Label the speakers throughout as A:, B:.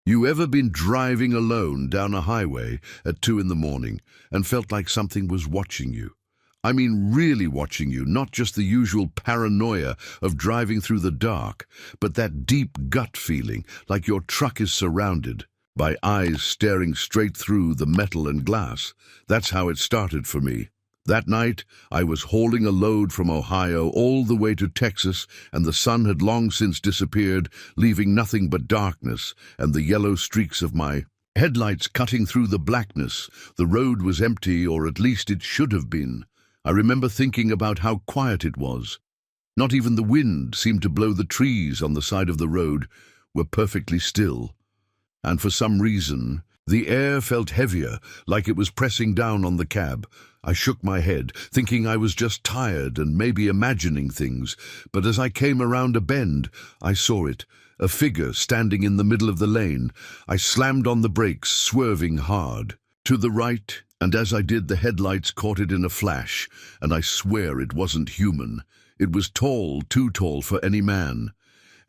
A: You ever been driving alone down a highway at 2 in the morning and felt like something was watching you? I mean really watching you, not just the usual paranoia of driving through the dark, but that deep gut feeling like your truck is surrounded by eyes staring straight through the metal and glass. That's how it started for me. That night, I was hauling a load from Ohio all the way to Texas, and the sun had long since disappeared, leaving nothing but darkness and the yellow streaks of my headlights cutting through the blackness. The road was empty, or at least it should have been. I remember thinking about how quiet it was. Not even the wind seemed to blow. The trees on the side of the road were perfectly still. And for some reason, the air felt heavier, like it was pressing down on the cab. I shook my head, thinking I was just tired and maybe imagining things. But as I came around a bend, I saw it, a figure standing in the middle of the lane. I slammed on the brakes, swerving hard to the right, and as I did, the headlights caught it in a flash, and I swear it wasn't human. It was tall, too tall for any man,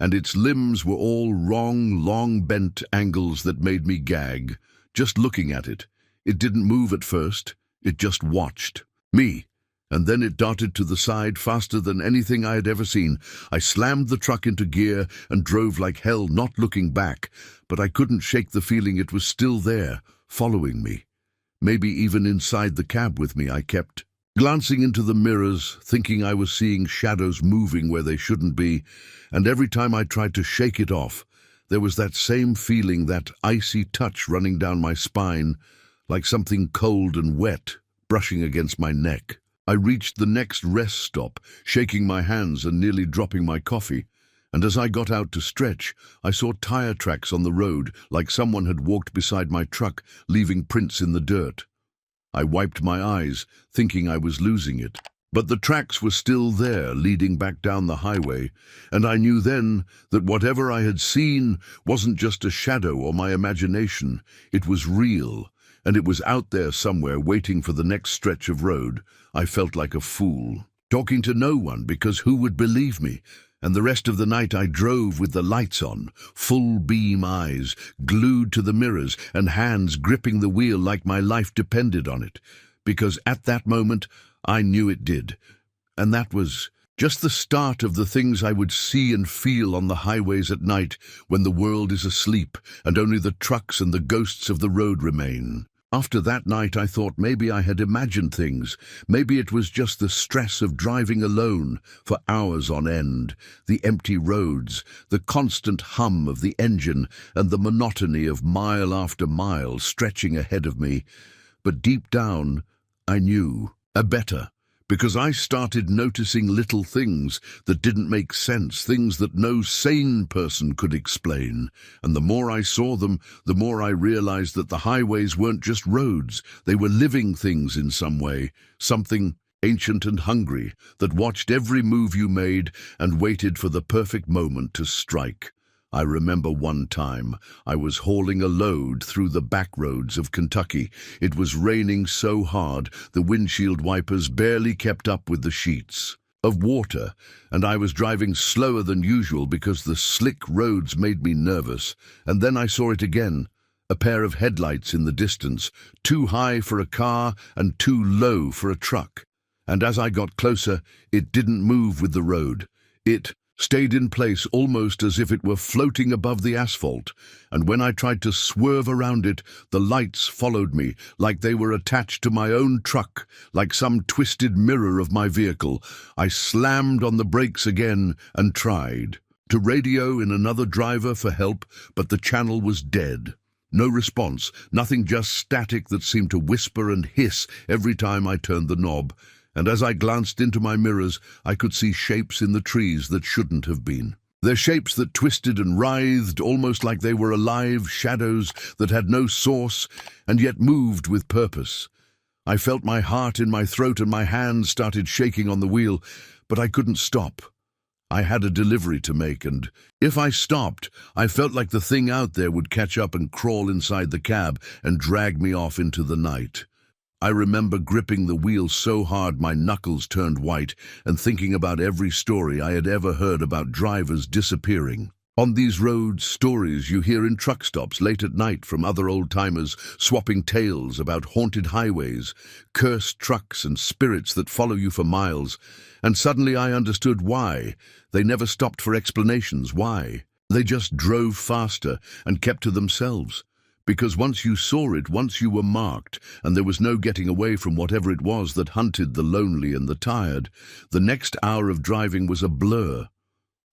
A: and its limbs were all wrong, long bent angles that made me gag. Just looking at it. It didn't move at first. It just watched me, and then it darted to the side faster than anything I had ever seen. I slammed the truck into gear and drove like hell, not looking back, but I couldn't shake the feeling it was still there, following me. Maybe even inside the cab with me. I kept glancing into the mirrors, thinking I was seeing shadows moving where they shouldn't be, and every time I tried to shake it off, there was that same feeling, that icy touch running down my spine, like something cold and wet brushing against my neck. I reached the next rest stop, shaking my hands and nearly dropping my coffee, and as I got out to stretch, I saw tire tracks on the road, like someone had walked beside my truck, leaving prints in the dirt. I wiped my eyes, thinking I was losing it. But the tracks were still there, leading back down the highway, and I knew then that whatever I had seen wasn't just a shadow or my imagination. It was real, and it was out there somewhere waiting for the next stretch of road. I felt like a fool, talking to no one, because who would believe me? And the rest of the night I drove with the lights on, full beam eyes, glued to the mirrors, and hands gripping the wheel like my life depended on it. Because at that moment, I knew it did. And that was just the start of the things I would see and feel on the highways at night, when the world is asleep and only the trucks and the ghosts of the road remain. After that night, I thought maybe I had imagined things. Maybe it was just the stress of driving alone for hours on end, the empty roads, the constant hum of the engine, and the monotony of mile after mile stretching ahead of me. But deep down, I knew better, because I started noticing little things that didn't make sense, things that no sane person could explain. And the more I saw them, the more I realized that the highways weren't just roads. They were living things in some way, something ancient and hungry that watched every move you made and waited for the perfect moment to strike. I remember one time I was hauling a load through the back roads of Kentucky. It was raining so hard the windshield wipers barely kept up with the sheets of water, and I was driving slower than usual because the slick roads made me nervous. And then I saw it again, a pair of headlights in the distance, too high for a car and too low for a truck. And as I got closer, it didn't move with the road. It stayed in place, almost as if it were floating above the asphalt, and when I tried to swerve around it, the lights followed me, like they were attached to my own truck, like some twisted mirror of my vehicle. I slammed on the brakes again and tried to radio in another driver for help, but the channel was dead. No response, nothing, just static that seemed to whisper and hiss every time I turned the knob. And as I glanced into my mirrors, I could see shapes in the trees that shouldn't have been. They're shapes that twisted and writhed, almost like they were alive shadows that had no source and yet moved with purpose. I felt my heart in my throat and my hands started shaking on the wheel, but I couldn't stop. I had a delivery to make, and if I stopped, I felt like the thing out there would catch up and crawl inside the cab and drag me off into the night. I remember gripping the wheel so hard my knuckles turned white and thinking about every story I had ever heard about drivers disappearing. On these roads, stories you hear in truck stops late at night from other old-timers swapping tales about haunted highways, cursed trucks and spirits that follow you for miles. And suddenly I understood why. They never stopped for explanations. Why? They just drove faster and kept to themselves. Because once you saw it, once you were marked, and there was no getting away from whatever it was that hunted the lonely and the tired, the next hour of driving was a blur.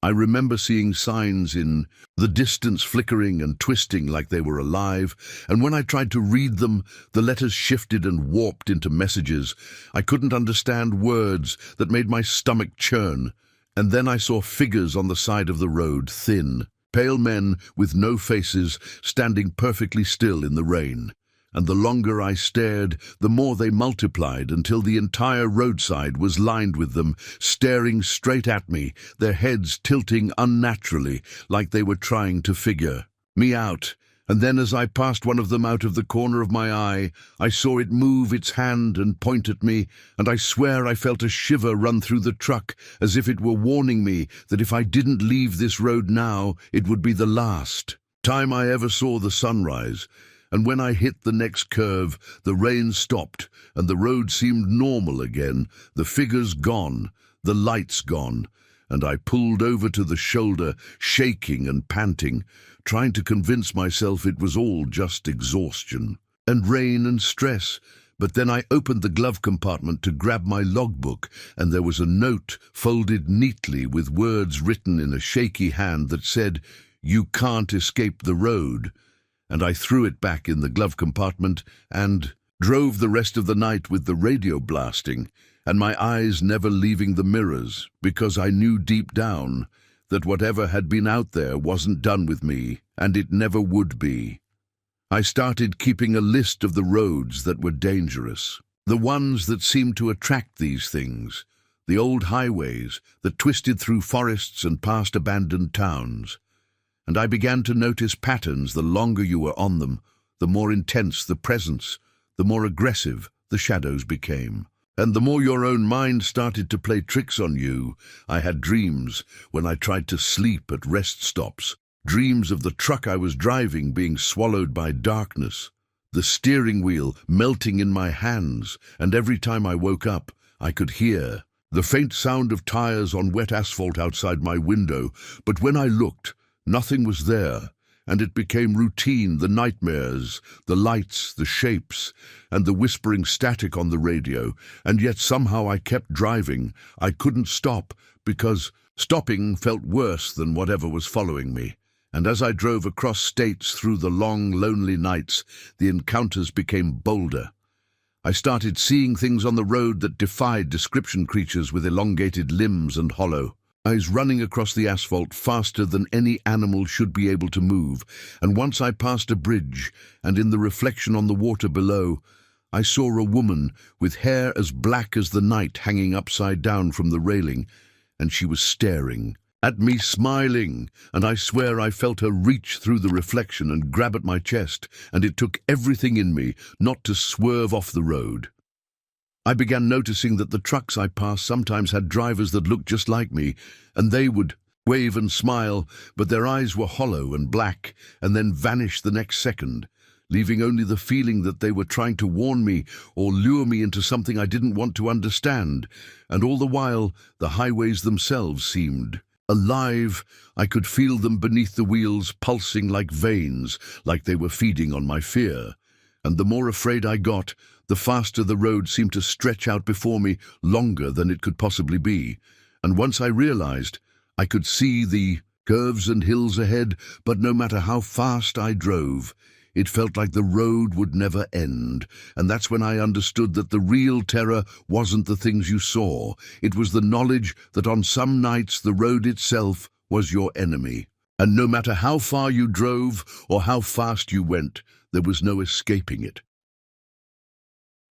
A: I remember seeing signs in the distance flickering and twisting like they were alive, and when I tried to read them, the letters shifted and warped into messages. I couldn't understand words that made my stomach churn. And then I saw figures on the side of the road, thin, pale men with no faces, standing perfectly still in the rain. And the longer I stared, the more they multiplied until the entire roadside was lined with them, staring straight at me, their heads tilting unnaturally, like they were trying to figure me out. And then as I passed one of them out of the corner of my eye, I saw it move its hand and point at me, and I swear I felt a shiver run through the truck, as if it were warning me that if I didn't leave this road now, it would be the last time I ever saw the sunrise. And when I hit the next curve, the rain stopped, and the road seemed normal again, the figures gone, the lights gone, and I pulled over to the shoulder, shaking and panting, trying to convince myself it was all just exhaustion and rain and stress. But then I opened the glove compartment to grab my logbook, and there was a note folded neatly with words written in a shaky hand that said, "You can't escape the road." And I threw it back in the glove compartment and drove the rest of the night with the radio blasting, and my eyes never leaving the mirrors, because I knew deep down that whatever had been out there wasn't done with me, and it never would be. I started keeping a list of the roads that were dangerous, the ones that seemed to attract these things, the old highways that twisted through forests and past abandoned towns. And I began to notice patterns. The longer you were on them, the more intense the presence, the more aggressive the shadows became. And the more your own mind started to play tricks on you. I had dreams when I tried to sleep at rest stops, dreams of the truck I was driving being swallowed by darkness, the steering wheel melting in my hands, and every time I woke up, I could hear the faint sound of tires on wet asphalt outside my window. But when I looked, nothing was there, and it became routine, the nightmares, the lights, the shapes, and the whispering static on the radio. And yet somehow I kept driving. I couldn't stop, because stopping felt worse than whatever was following me. And as I drove across states through the long, lonely nights, the encounters became bolder. I started seeing things on the road that defied description, creatures with elongated limbs and hollow eyes running across the asphalt faster than any animal should be able to move. And once I passed a bridge, and in the reflection on the water below, I saw a woman with hair as black as the night hanging upside down from the railing, and she was staring at me, smiling, and I swear I felt her reach through the reflection and grab at my chest, and it took everything in me not to swerve off the road. I began noticing that the trucks I passed sometimes had drivers that looked just like me, and they would wave and smile, but their eyes were hollow and black, and then vanish the next second, leaving only the feeling that they were trying to warn me or lure me into something I didn't want to understand. And all the while, the highways themselves seemed alive. I could feel them beneath the wheels, pulsing like veins, like they were feeding on my fear. And the more afraid I got, the faster the road seemed to stretch out before me, longer than it could possibly be. And once I realized, I could see the curves and hills ahead, but no matter how fast I drove, it felt like the road would never end. And that's when I understood that the real terror wasn't the things you saw. It was the knowledge that on some nights the road itself was your enemy. And no matter how far you drove or how fast you went, there was no escaping it.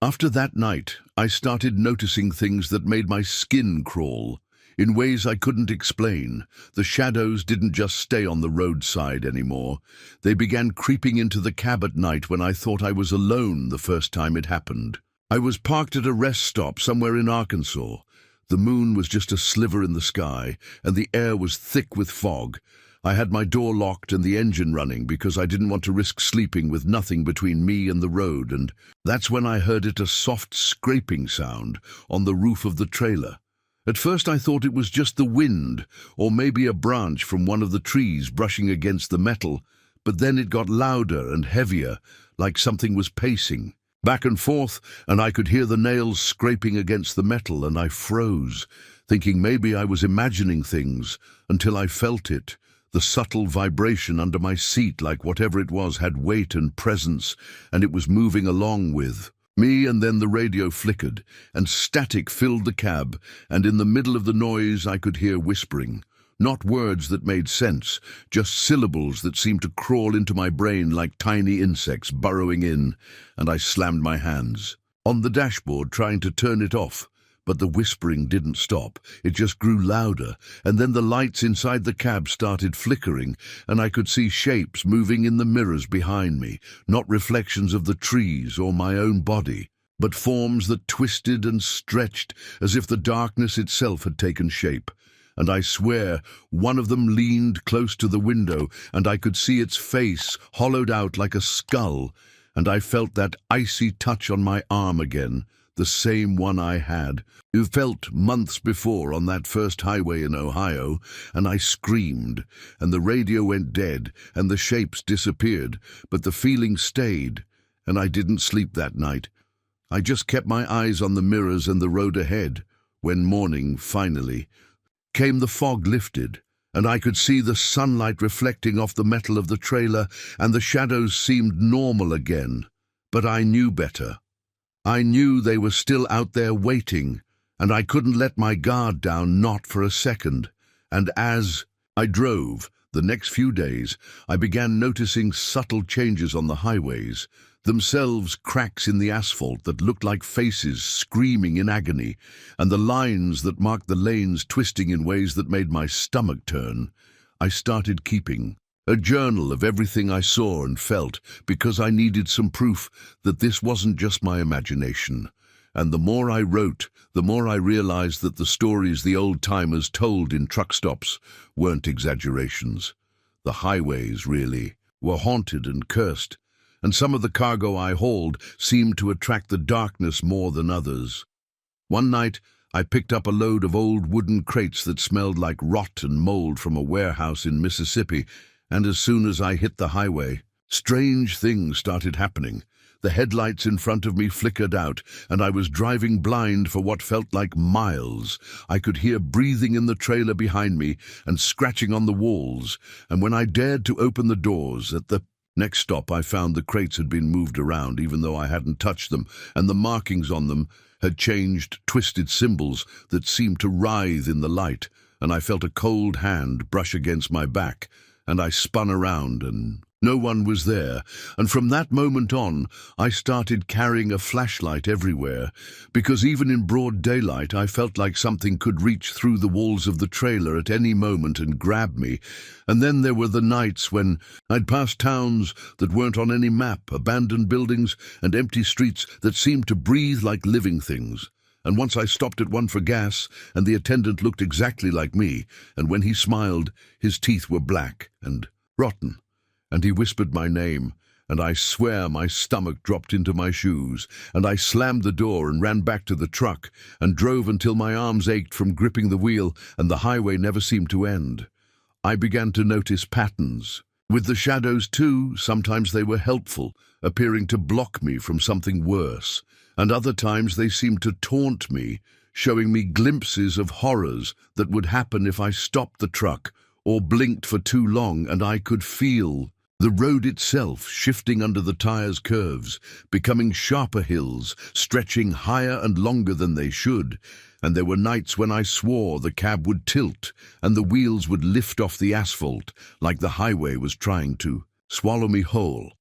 A: After that night, I started noticing things that made my skin crawl. In ways I couldn't explain, the shadows didn't just stay on the roadside anymore. They began creeping into the cab at night when I thought I was alone the first time it happened. I was parked at a rest stop somewhere in Arkansas. The moon was just a sliver in the sky, and the air was thick with fog. I had my door locked and the engine running because I didn't want to risk sleeping with nothing between me and the road, and that's when I heard a soft scraping sound on the roof of the trailer. At first I thought it was just the wind, or maybe a branch from one of the trees brushing against the metal, but then it got louder and heavier, like something was pacing back and forth, and I could hear the nails scraping against the metal, and I froze, thinking maybe I was imagining things, until I felt it. The subtle vibration under my seat, like whatever it was had weight and presence, and it was moving along with me. And then the radio flickered, and static filled the cab, and in the middle of the noise I could hear whispering. Not words that made sense, just syllables that seemed to crawl into my brain like tiny insects burrowing in, and I slammed my hands on the dashboard trying to turn it off. But the whispering didn't stop. It just grew louder, and then the lights inside the cab started flickering, and I could see shapes moving in the mirrors behind me, not reflections of the trees or my own body, but forms that twisted and stretched as if the darkness itself had taken shape. And I swear, one of them leaned close to the window, and I could see its face hollowed out like a skull, and I felt that icy touch on my arm again, the same one I had felt months before on that first highway in Ohio, and I screamed, and the radio went dead, and the shapes disappeared, but the feeling stayed, and I didn't sleep that night. I just kept my eyes on the mirrors and the road ahead. When morning finally came, the fog lifted, and I could see the sunlight reflecting off the metal of the trailer, and the shadows seemed normal again. But I knew better. I knew they were still out there waiting, and I couldn't let my guard down, not for a second. And as I drove the next few days, I began noticing subtle changes on the highways, themselves cracks in the asphalt that looked like faces screaming in agony, and the lines that marked the lanes twisting in ways that made my stomach turn. I started keeping a journal of everything I saw and felt, because I needed some proof that this wasn't just my imagination. And the more I wrote, the more I realized that the stories the old-timers told in truck stops weren't exaggerations. The highways, really, were haunted and cursed, and some of the cargo I hauled seemed to attract the darkness more than others. One night, I picked up a load of old wooden crates that smelled like rot and mold from a warehouse in Mississippi, and as soon as I hit the highway, strange things started happening. The headlights in front of me flickered out, and I was driving blind for what felt like miles. I could hear breathing in the trailer behind me and scratching on the walls, and when I dared to open the doors at the next stop, I found the crates had been moved around, even though I hadn't touched them, and the markings on them had changed, twisted symbols that seemed to writhe in the light, and I felt a cold hand brush against my back, and I spun around, and no one was there. And from that moment on, I started carrying a flashlight everywhere, because even in broad daylight, I felt like something could reach through the walls of the trailer at any moment and grab me. And then there were the nights when I'd pass towns that weren't on any map, abandoned buildings and empty streets that seemed to breathe like living things. And once I stopped at one for gas, and the attendant looked exactly like me, and when he smiled, his teeth were black and rotten, and he whispered my name, and I swear my stomach dropped into my shoes, and I slammed the door and ran back to the truck, and drove until my arms ached from gripping the wheel, and the highway never seemed to end. I began to notice patterns. With the shadows too, sometimes they were helpful, appearing to block me from something worse, and other times they seemed to taunt me, showing me glimpses of horrors that would happen if I stopped the truck or blinked for too long, and I could feel the road itself shifting under the tires' curves, becoming sharper hills, stretching higher and longer than they should, and there were nights when I swore the cab would tilt and the wheels would lift off the asphalt like the highway was trying to swallow me whole.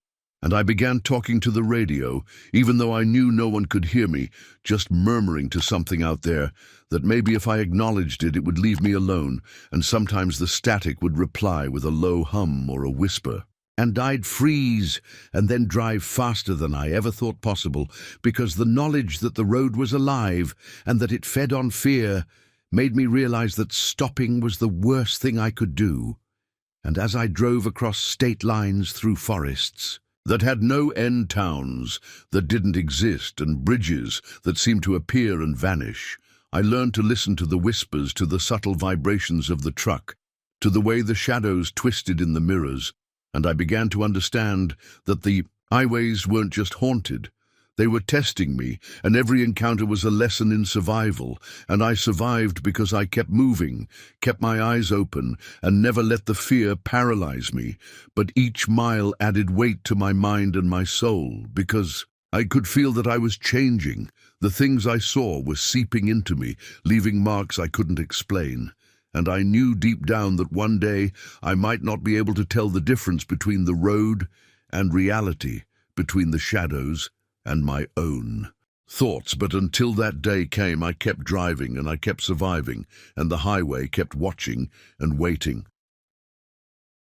A: And I began talking to the radio, even though I knew no one could hear me, just murmuring to something out there that maybe if I acknowledged it, it would leave me alone, and sometimes the static would reply with a low hum or a whisper. And I'd freeze and then drive faster than I ever thought possible, because the knowledge that the road was alive and that it fed on fear made me realize that stopping was the worst thing I could do. And as I drove across state lines through forests that had no end, towns that didn't exist, and bridges that seemed to appear and vanish, I learned to listen to the whispers, to the subtle vibrations of the truck, to the way the shadows twisted in the mirrors, and I began to understand that the highways weren't just haunted. They were testing me, and every encounter was a lesson in survival, and I survived because I kept moving, kept my eyes open, and never let the fear paralyze me. But each mile added weight to my mind and my soul, because I could feel that I was changing. The things I saw were seeping into me, leaving marks I couldn't explain. And I knew deep down that one day I might not be able to tell the difference between the road and reality, between the shadows and my own thoughts. But until that day came, I kept driving and I kept surviving, and the highway kept watching and waiting.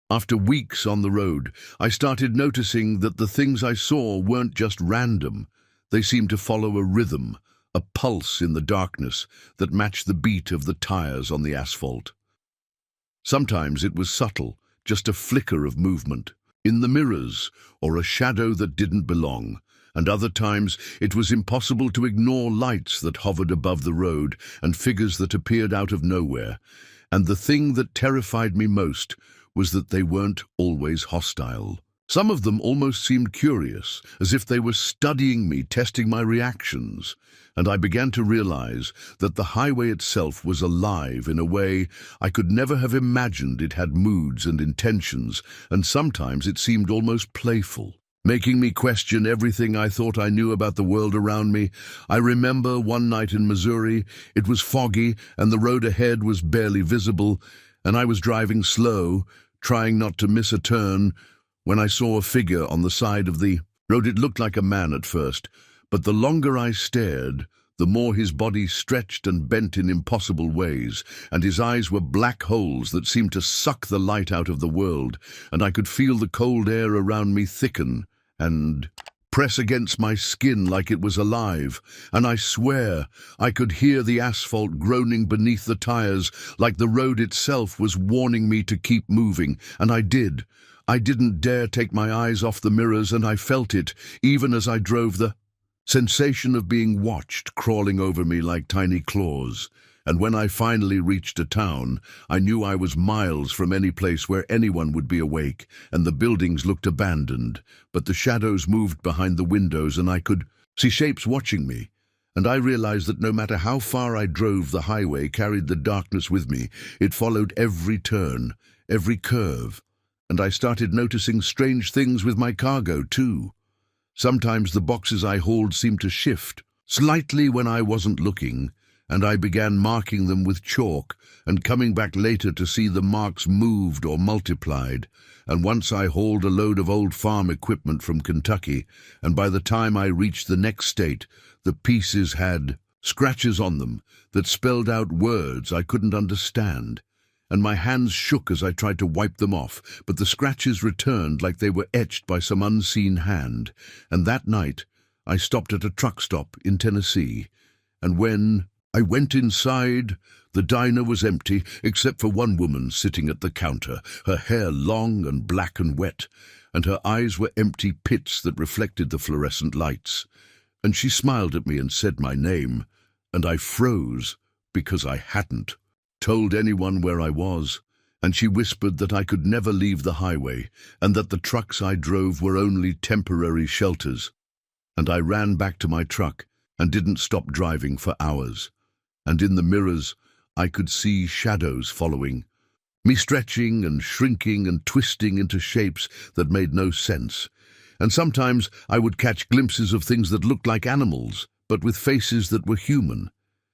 A: After weeks on the road, I started noticing that the things I saw weren't just random. They seemed to follow a rhythm, a pulse in the darkness that matched the beat of the tires on the asphalt. Sometimes it was subtle, just a flicker of movement in the mirrors, or a shadow that didn't belong. And other times it was impossible to ignore lights that hovered above the road and figures that appeared out of nowhere. And the thing that terrified me most was that they weren't always hostile. Some of them almost seemed curious, as if they were studying me, testing my reactions. And I began to realize that the highway itself was alive in a way I could never have imagined. It had moods and intentions, and sometimes it seemed almost playful, making me question everything I thought I knew about the world around me. I remember one night in Missouri. It was foggy, and the road ahead was barely visible, and I was driving slow, trying not to miss a turn, when I saw a figure on the side of the road. It looked like a man at first, but the longer I stared, the more his body stretched and bent in impossible ways, and his eyes were black holes that seemed to suck the light out of the world, and I could feel the cold air around me thicken and press against my skin like it was alive, and I swear I could hear the asphalt groaning beneath the tires, like the road itself was warning me to keep moving, and I did. I didn't dare take my eyes off the mirrors, and I felt it, even as I drove, the sensation of being watched crawling over me like tiny claws. And when I finally reached a town, I knew I was miles from any place where anyone would be awake, and the buildings looked abandoned, but the shadows moved behind the windows, and I could see shapes watching me. And I realized that no matter how far I drove, the highway carried the darkness with me. It followed every turn, every curve, and I started noticing strange things with my cargo, too. Sometimes the boxes I hauled seemed to shift slightly when I wasn't looking, and I began marking them with chalk and coming back later to see the marks moved or multiplied. And once I hauled a load of old farm equipment from Kentucky, and by the time I reached the next state, the pieces had scratches on them that spelled out words I couldn't understand. And my hands shook as I tried to wipe them off, but the scratches returned like they were etched by some unseen hand. And that night, I stopped at a truck stop in Tennessee, and when I went inside, the diner was empty, except for one woman sitting at the counter, her hair long and black and wet, and her eyes were empty pits that reflected the fluorescent lights. And she smiled at me and said my name, and I froze because I hadn't told anyone where I was, and she whispered that I could never leave the highway, and that the trucks I drove were only temporary shelters. And I ran back to my truck and didn't stop driving for hours. And in the mirrors, I could see shadows following me, stretching and shrinking and twisting into shapes that made no sense. And sometimes I would catch glimpses of things that looked like animals, but with faces that were human.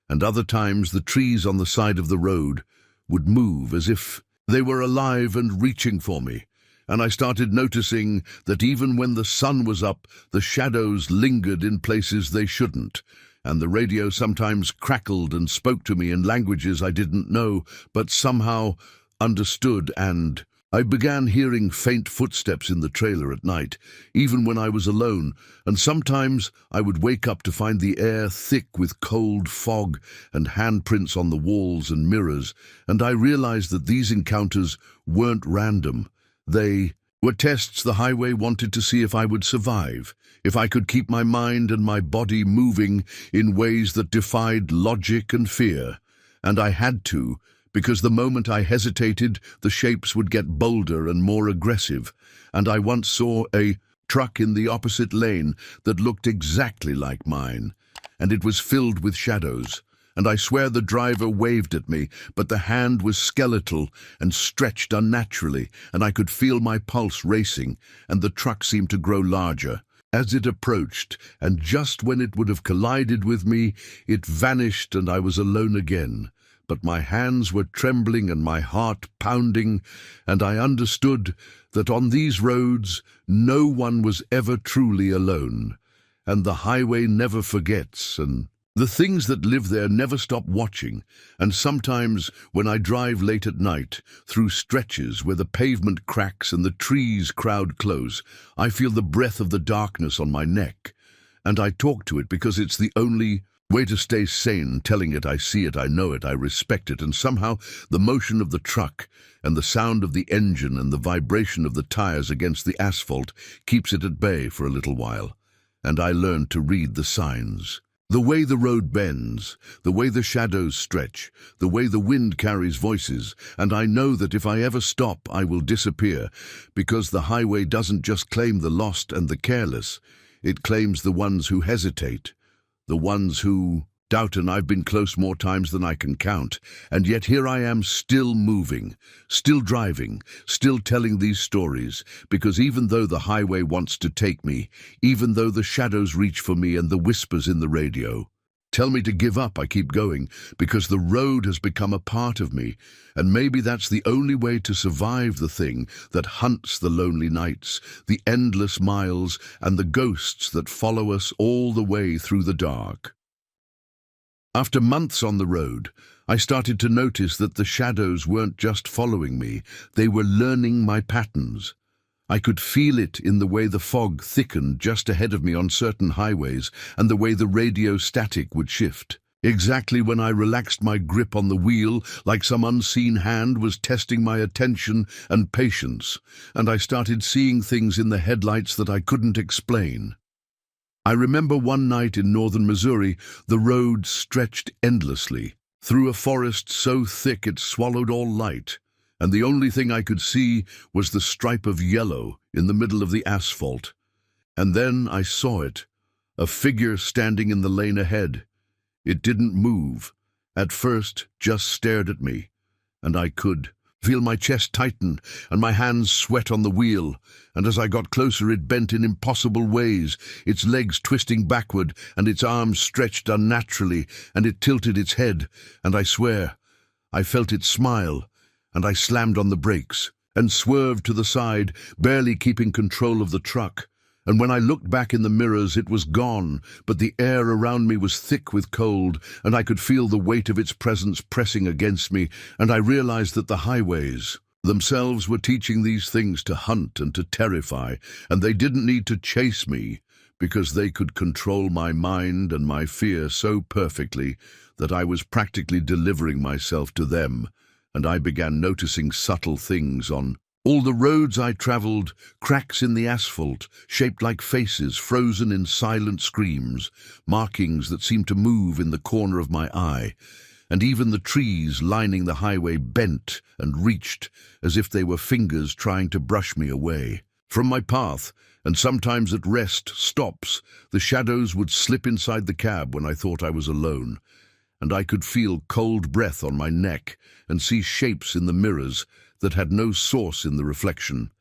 A: And other times the trees on the side of the road would move as if they were alive and reaching for me. And I started noticing that even when the sun was up, the shadows lingered in places they shouldn't. And the radio sometimes crackled and spoke to me in languages I didn't know, but somehow understood. And I began hearing faint footsteps in the trailer at night, even when I was alone, and sometimes I would wake up to find the air thick with cold fog and handprints on the walls and mirrors, and I realized that these encounters weren't random. They were tests the highway wanted to see if I would survive, if I could keep my mind and my body moving in ways that defied logic and fear. And I had to, because the moment I hesitated, the shapes would get bolder and more aggressive, and I once saw a truck in the opposite lane that looked exactly like mine, and it was filled with shadows. And I swear the driver waved at me, but the hand was skeletal and stretched unnaturally, and I could feel my pulse racing, and the truck seemed to grow larger. As it approached, and just when it would have collided with me, it vanished and I was alone again. But my hands were trembling and my heart pounding, and I understood that on these roads no one was ever truly alone, and the highway never forgets, and the things that live there never stop watching. And sometimes, when I drive late at night, through stretches where the pavement cracks and the trees crowd close, I feel the breath of the darkness on my neck. And I talk to it because it's the only way to stay sane, telling it I see it, I know it, I respect it, and somehow the motion of the truck and the sound of the engine and the vibration of the tires against the asphalt keeps it at bay for a little while. And I learned to read the signs. The way the road bends, the way the shadows stretch, the way the wind carries voices, and I know that if I ever stop, I will disappear, because the highway doesn't just claim the lost and the careless, it claims the ones who hesitate, the ones who doubt, and I've been close more times than I can count, and yet here I am still moving, still driving, still telling these stories, because even though the highway wants to take me, even though the shadows reach for me and the whispers in the radio tell me to give up, I keep going, because the road has become a part of me, and maybe that's the only way to survive the thing that hunts the lonely nights, the endless miles, and the ghosts that follow us all the way through the dark. After months on the road, I started to notice that the shadows weren't just following me, they were learning my patterns. I could feel it in the way the fog thickened just ahead of me on certain highways and the way the radio static would shift. Exactly when I relaxed my grip on the wheel, like some unseen hand was testing my attention and patience, and I started seeing things in the headlights that I couldn't explain. I remember one night in northern Missouri, the road stretched endlessly, through a forest so thick it swallowed all light, and the only thing I could see was the stripe of yellow in the middle of the asphalt. And then I saw it, a figure standing in the lane ahead. It didn't move, at first just stared at me, and I could feel my chest tighten and my hands sweat on the wheel, and as I got closer it bent in impossible ways, its legs twisting backward and its arms stretched unnaturally, and it tilted its head, and I swear, I felt it smile, and I slammed on the brakes and swerved to the side, barely keeping control of the truck. And when I looked back in the mirrors, it was gone, but the air around me was thick with cold, and I could feel the weight of its presence pressing against me, and I realized that the highways themselves were teaching these things to hunt and to terrify, and they didn't need to chase me, because they could control my mind and my fear so perfectly that I was practically delivering myself to them, and I began noticing subtle things on all the roads I traveled, cracks in the asphalt, shaped like faces frozen in silent screams, markings that seemed to move in the corner of my eye, and even the trees lining the highway bent and reached as if they were fingers trying to brush me away. From my path, and sometimes at rest stops, the shadows would slip inside the cab when I thought I was alone, and I could feel cold breath on my neck and see shapes in the mirrors that had no source in the reflection,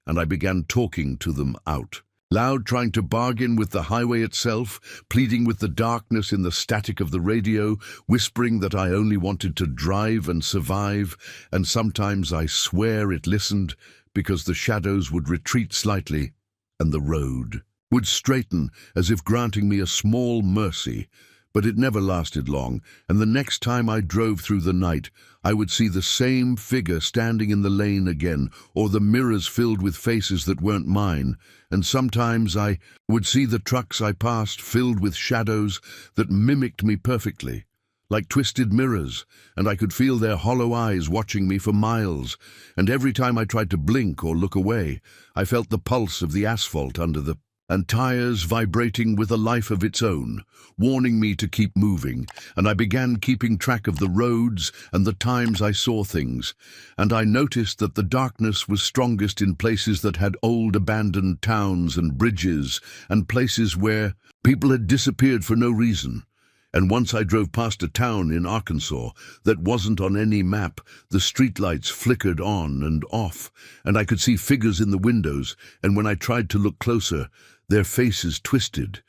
A: and I began talking to them out loud, trying to bargain with the highway itself, pleading with the darkness in the static of the radio, whispering that I only wanted to drive and survive, and sometimes I swear it listened, because the shadows would retreat slightly, and the road would straighten as if granting me a small mercy, But it never lasted long, and the next time I drove through the night, I would see the same figure standing in the lane again, or the mirrors filled with faces that weren't mine, and sometimes I would see the trucks I passed filled with shadows that mimicked me perfectly, like twisted mirrors, and I could feel their hollow eyes watching me for miles, and every time I tried to blink or look away, I felt the pulse of the asphalt under the and tires vibrating with a life of its own, warning me to keep moving, and I began keeping track of the roads and the times I saw things, and I noticed that the darkness was strongest in places that had old abandoned towns and bridges, and places where people had disappeared for no reason. And once I drove past a town in Arkansas that wasn't on any map. The streetlights flickered on and off, and I could see figures in the windows, and when I tried to look closer, their faces twisted,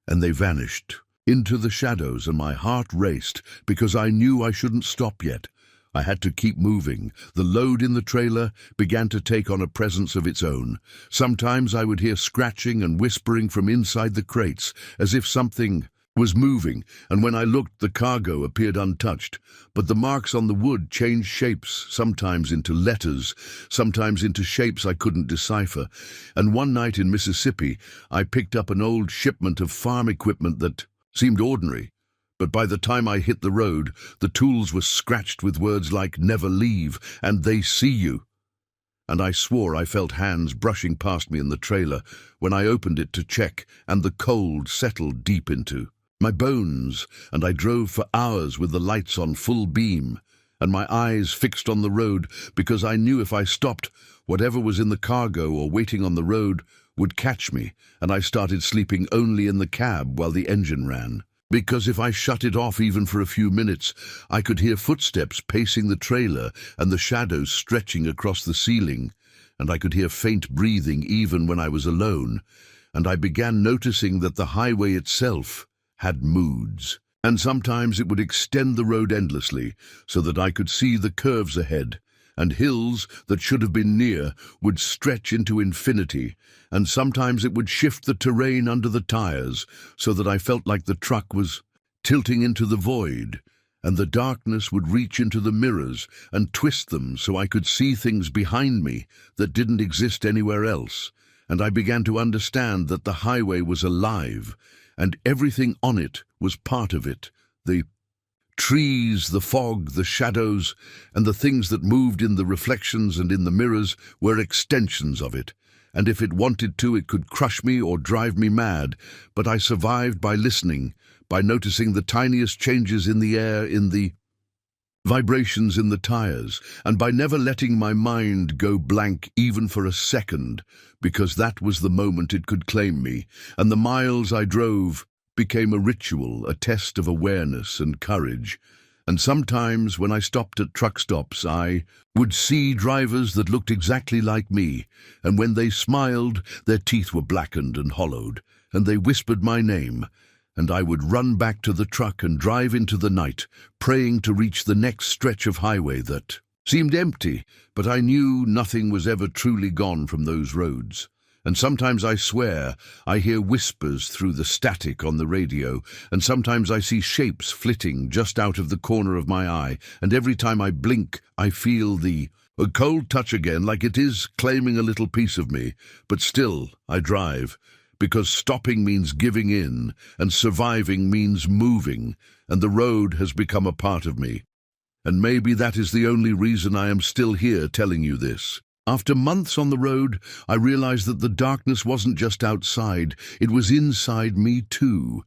A: and they vanished into the shadows, and my heart raced because I knew I shouldn't stop yet. I had to keep moving. The load in the trailer began to take on a presence of its own. Sometimes I would hear scratching and whispering from inside the crates, as if something was moving, and when I looked, the cargo appeared untouched, but the marks on the wood changed shapes, sometimes into letters, sometimes into shapes I couldn't decipher. And one night in Mississippi, I picked up an old shipment of farm equipment that seemed ordinary, but by the time I hit the road, the tools were scratched with words like "never leave" and "they see you." And I swore I felt hands brushing past me in the trailer when I opened it to check, and the cold settled deep into my bones, and I drove for hours with the lights on full beam, and my eyes fixed on the road, because I knew if I stopped, whatever was in the cargo or waiting on the road would catch me, and I started sleeping only in the cab while the engine ran. Because if I shut it off even for a few minutes, I could hear footsteps pacing the trailer and the shadows stretching across the ceiling, and I could hear faint breathing even when I was alone, and I began noticing that the highway itself had moods, and sometimes it would extend the road endlessly so that I could see the curves ahead, and hills that should have been near would stretch into infinity, and sometimes it would shift the terrain under the tires so that I felt like the truck was tilting into the void, and the darkness would reach into the mirrors and twist them so I could see things behind me that didn't exist anywhere else, and I began to understand that the highway was alive, and everything on it was part of it. The trees, the fog, the shadows, and the things that moved in the reflections and in the mirrors were extensions of it, and if it wanted to, it could crush me or drive me mad, but I survived by listening, by noticing the tiniest changes in the air, in the vibrations in the tires, and by never letting my mind go blank even for a second, because that was the moment it could claim me, and the miles I drove became a ritual, a test of awareness and courage. And sometimes when I stopped at truck stops, I would see drivers that looked exactly like me, and when they smiled, their teeth were blackened and hollowed, and they whispered my name, and I would run back to the truck and drive into the night, praying to reach the next stretch of highway that seemed empty, but I knew nothing was ever truly gone from those roads. And sometimes I swear I hear whispers through the static on the radio, and sometimes I see shapes flitting just out of the corner of my eye, and every time I blink I feel a cold touch again, like it is claiming a little piece of me, but still I drive, because stopping means giving in, and surviving means moving, and the road has become a part of me. And maybe that is the only reason I am still here telling you this. After months on the road, I realized that the darkness wasn't just outside, it was inside me too.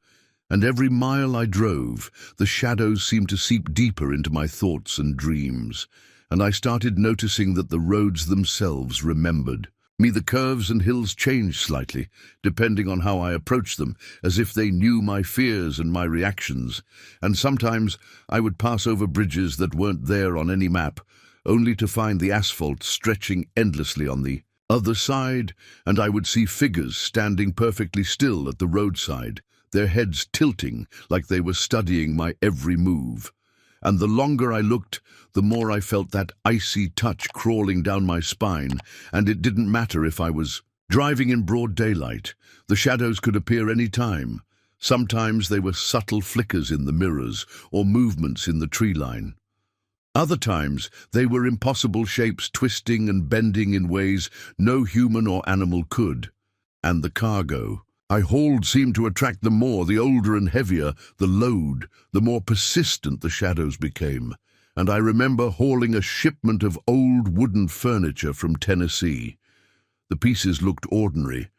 A: And every mile I drove, the shadows seemed to seep deeper into my thoughts and dreams, and I started noticing that the roads themselves remembered me. The curves and hills changed slightly, depending on how I approached them, as if they knew my fears and my reactions, and sometimes I would pass over bridges that weren't there on any map, only to find the asphalt stretching endlessly on the other side, and I would see figures standing perfectly still at the roadside, their heads tilting like they were studying my every move. And the longer I looked, the more I felt that icy touch crawling down my spine, and it didn't matter if I was driving in broad daylight. The shadows could appear any time. Sometimes they were subtle flickers in the mirrors or movements in the tree line. Other times they were impossible shapes twisting and bending in ways no human or animal could. And the cargo I hauled seemed to attract them more. The older and heavier the load, the more persistent the shadows became. And I remember hauling a shipment of old wooden furniture from Tennessee. The pieces looked ordinary,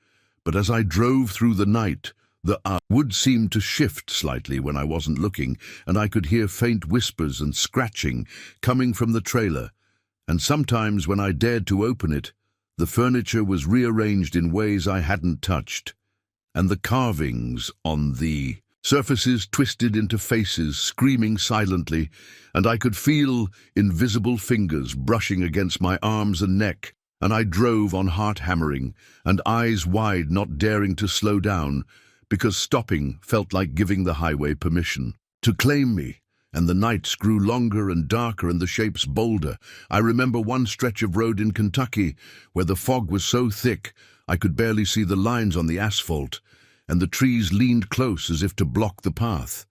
A: but as I drove through the night, the wood seemed to shift slightly when I wasn't looking, and I could hear faint whispers and scratching coming from the trailer. And sometimes when I dared to open it, the furniture was rearranged in ways I hadn't touched, and the carvings on the surfaces twisted into faces, screaming silently, and I could feel invisible fingers brushing against my arms and neck, and I drove on heart hammering and eyes wide, not daring to slow down, because stopping felt like giving the highway permission to claim me. And the nights grew longer and darker and the shapes bolder. I remember one stretch of road in Kentucky where the fog was so thick I could barely see the lines on the asphalt, and the trees leaned close as if to block the path.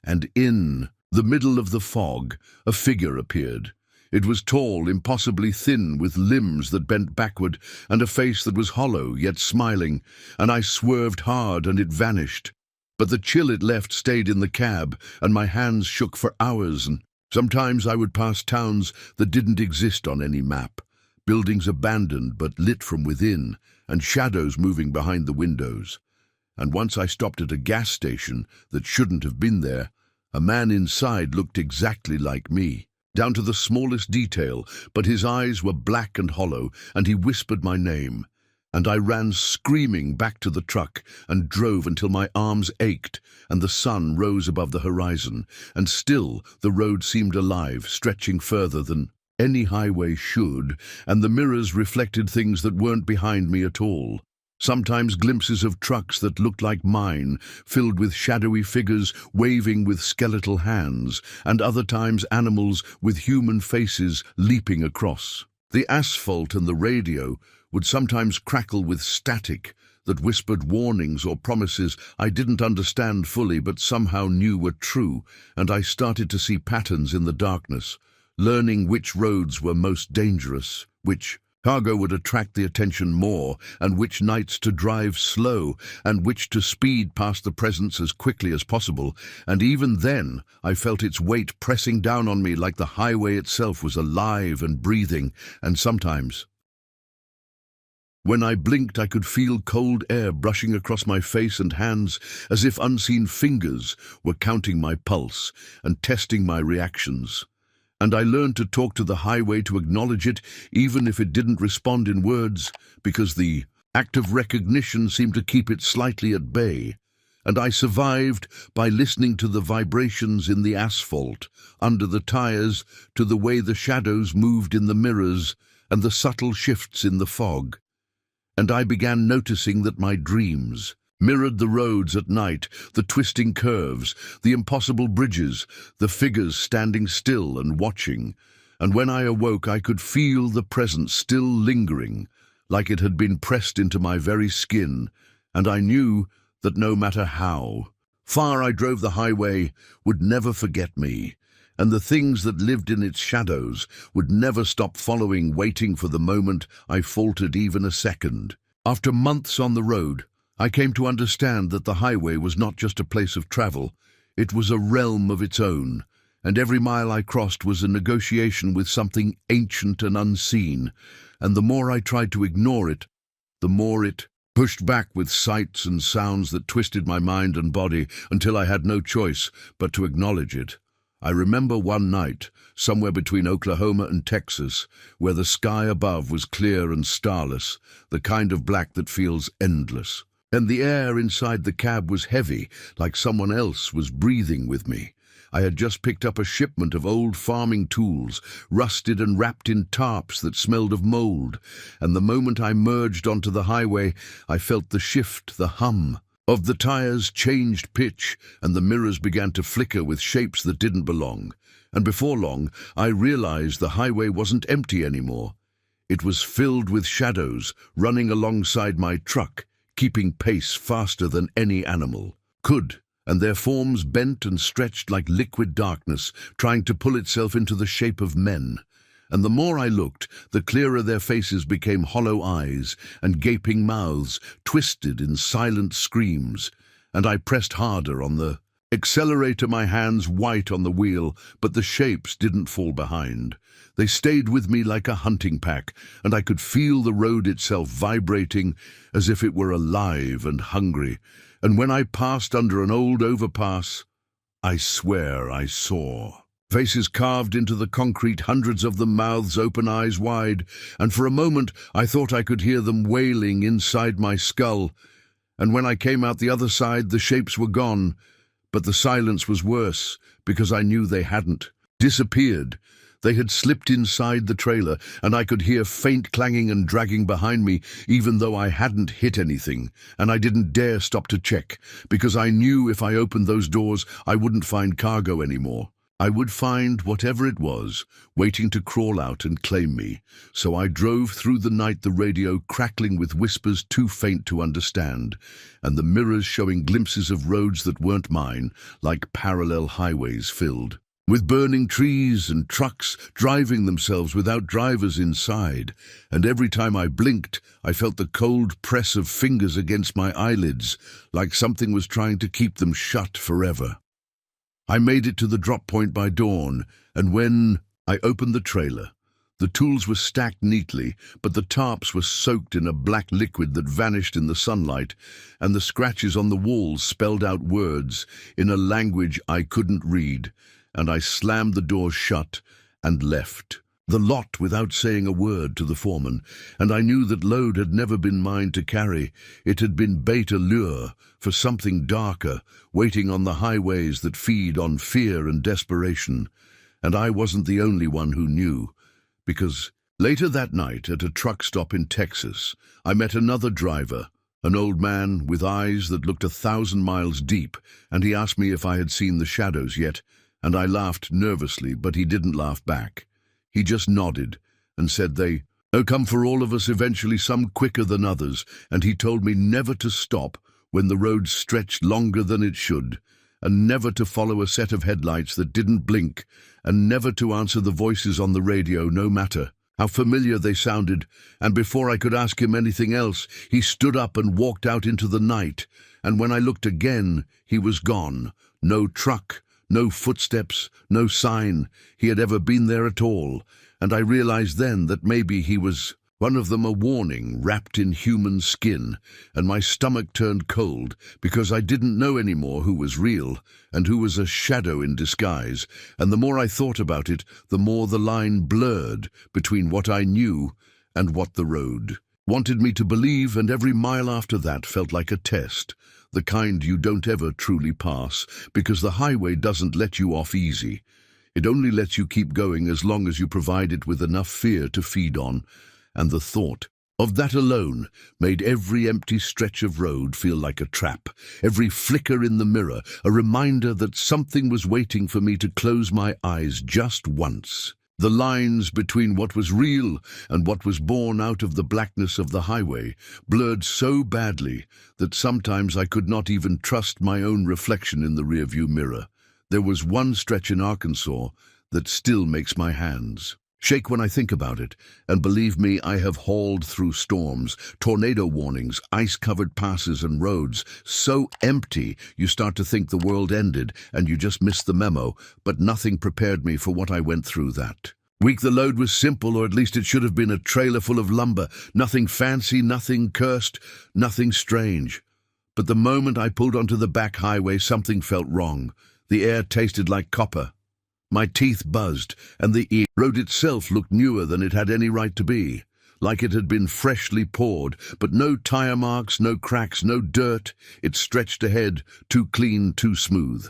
A: And in the middle of the fog, a figure appeared. It was tall, impossibly thin, with limbs that bent backward and a face that was hollow yet smiling, and I swerved hard and it vanished. But the chill it left stayed in the cab, and my hands shook for hours, and sometimes I would pass towns that didn't exist on any map, buildings abandoned but lit from within, and shadows moving behind the windows. And once I stopped at a gas station that shouldn't have been there. A man inside looked exactly like me, down to the smallest detail, but his eyes were black and hollow, and he whispered my name. And I ran screaming back to the truck and drove until my arms ached and the sun rose above the horizon, and still the road seemed alive, stretching further than any highway should, and the mirrors reflected things that weren't behind me at all. Sometimes glimpses of trucks that looked like mine, filled with shadowy figures waving with skeletal hands, and other times animals with human faces leaping across. The asphalt and the radio would sometimes crackle with static that whispered warnings or promises I didn't understand fully but somehow knew were true, and I started to see patterns in the darkness, learning which roads were most dangerous, which cargo would attract the attention more, and which nights to drive slow, and which to speed past the presence as quickly as possible. And even then, I felt its weight pressing down on me like the highway itself was alive and breathing, and sometimes, when I blinked, I could feel cold air brushing across my face and hands, as if unseen fingers were counting my pulse and testing my reactions. And I learned to talk to the highway, to acknowledge it, even if it didn't respond in words, because the act of recognition seemed to keep it slightly at bay. And I survived by listening to the vibrations in the asphalt, under the tires, to the way the shadows moved in the mirrors, and the subtle shifts in the fog. And I began noticing that my dreams mirrored the roads at night, the twisting curves, the impossible bridges, the figures standing still and watching. And when I awoke, I could feel the presence still lingering, like it had been pressed into my very skin, and I knew that no matter how far I drove, the highway would never forget me, and the things that lived in its shadows would never stop following, waiting for the moment I faltered even a second. After months on the road, I came to understand that the highway was not just a place of travel, it was a realm of its own, and every mile I crossed was a negotiation with something ancient and unseen, and the more I tried to ignore it, the more it pushed back with sights and sounds that twisted my mind and body until I had no choice but to acknowledge it. I remember one night, somewhere between Oklahoma and Texas, where the sky above was clear and starless, the kind of black that feels endless. And the air inside the cab was heavy, like someone else was breathing with me. I had just picked up a shipment of old farming tools, rusted and wrapped in tarps that smelled of mold, and the moment I merged onto the highway, I felt the shift, the hum of the tires changed pitch, and the mirrors began to flicker with shapes that didn't belong. And before long, I realized the highway wasn't empty anymore. It was filled with shadows running alongside my truck, keeping pace faster than any animal. Could, and their forms bent and stretched like liquid darkness, trying to pull itself into the shape of men. And the more I looked, the clearer their faces became hollow eyes and gaping mouths, twisted in silent screams. And I pressed harder on the accelerator, my hands white on the wheel, but the shapes didn't fall behind. They stayed with me like a hunting pack, and I could feel the road itself vibrating as if it were alive and hungry. And when I passed under an old overpass, I swear I saw faces carved into the concrete, hundreds of them, mouths open, eyes wide, and for a moment I thought I could hear them wailing inside my skull. And when I came out the other side, the shapes were gone, but the silence was worse, because I knew they hadn't disappeared. They had slipped inside the trailer, and I could hear faint clanging and dragging behind me, even though I hadn't hit anything, and I didn't dare stop to check, because I knew if I opened those doors, I wouldn't find cargo anymore. I would find whatever it was, waiting to crawl out and claim me. So I drove through the night, the radio crackling with whispers too faint to understand, and the mirrors showing glimpses of roads that weren't mine, like parallel highways filled with burning trees and trucks driving themselves without drivers inside. And every time I blinked, I felt the cold press of fingers against my eyelids, like something was trying to keep them shut forever. I made it to the drop point by dawn, and when I opened the trailer, the tools were stacked neatly, but the tarps were soaked in a black liquid that vanished in the sunlight, and the scratches on the walls spelled out words in a language I couldn't read, and I slammed the door shut and left the lot without saying a word to the foreman, and I knew that load had never been mine to carry. It had been bait, a lure for something darker, waiting on the highways that feed on fear and desperation. And I wasn't the only one who knew, because later that night at a truck stop in Texas, I met another driver, an old man with eyes that looked 1,000 miles deep, and he asked me if I had seen the shadows yet, and I laughed nervously, but he didn't laugh back. He just nodded and said they'll come for all of us eventually, some quicker than others, and he told me never to stop when the road stretched longer than it should, and never to follow a set of headlights that didn't blink, and never to answer the voices on the radio, no matter how familiar they sounded. And before I could ask him anything else, he stood up and walked out into the night, and when I looked again, he was gone. No truck, no footsteps, no sign he had ever been there at all, and I realized then that maybe he was one of them, a warning wrapped in human skin, and my stomach turned cold because I didn't know anymore who was real and who was a shadow in disguise, and the more I thought about it, the more the line blurred between what I knew and what the road wanted me to believe, and every mile after that felt like a test, the kind you don't ever truly pass, because the highway doesn't let you off easy. It only lets you keep going as long as you provide it with enough fear to feed on, and the thought of that alone made every empty stretch of road feel like a trap, every flicker in the mirror a reminder that something was waiting for me to close my eyes just once. The lines between what was real and what was born out of the blackness of the highway blurred so badly that sometimes I could not even trust my own reflection in the rearview mirror. There was one stretch in Arkansas that still makes my hands shake when I think about it, and believe me, I have hauled through storms, tornado warnings, ice-covered passes and roads so empty you start to think the world ended and you just missed the memo, but nothing prepared me for what I went through that week. The load was simple, or at least it should have been, a trailer full of lumber, nothing fancy, nothing cursed, nothing strange. But the moment I pulled onto the back highway, something felt wrong. The air tasted like copper. My teeth buzzed, and the road itself looked newer than it had any right to be, like it had been freshly poured, but no tire marks, no cracks, no dirt. It stretched ahead, too clean, too smooth.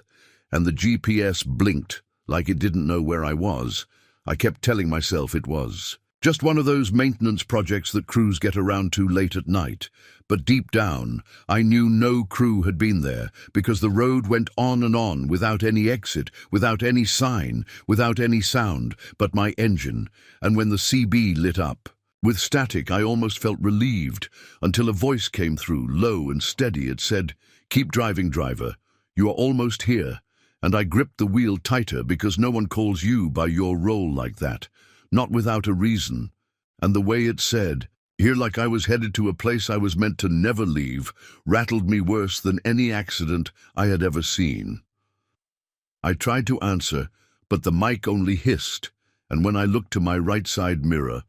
A: And the GPS blinked, like it didn't know where I was. I kept telling myself it was just one of those maintenance projects that crews get around to late at night. But deep down, I knew no crew had been there, because the road went on and on without any exit, without any sign, without any sound but my engine. And when the CB lit up with static, I almost felt relieved, until a voice came through, low and steady. It said, "Keep driving, driver. You are almost here, and I gripped the wheel tighter because no one calls you by your role like that, not without a reason. And the way it said, here like I was headed to a place I was meant to never leave, rattled me worse than any accident I had ever seen. I tried to answer, but the mic only hissed, and when I looked to my right side mirror,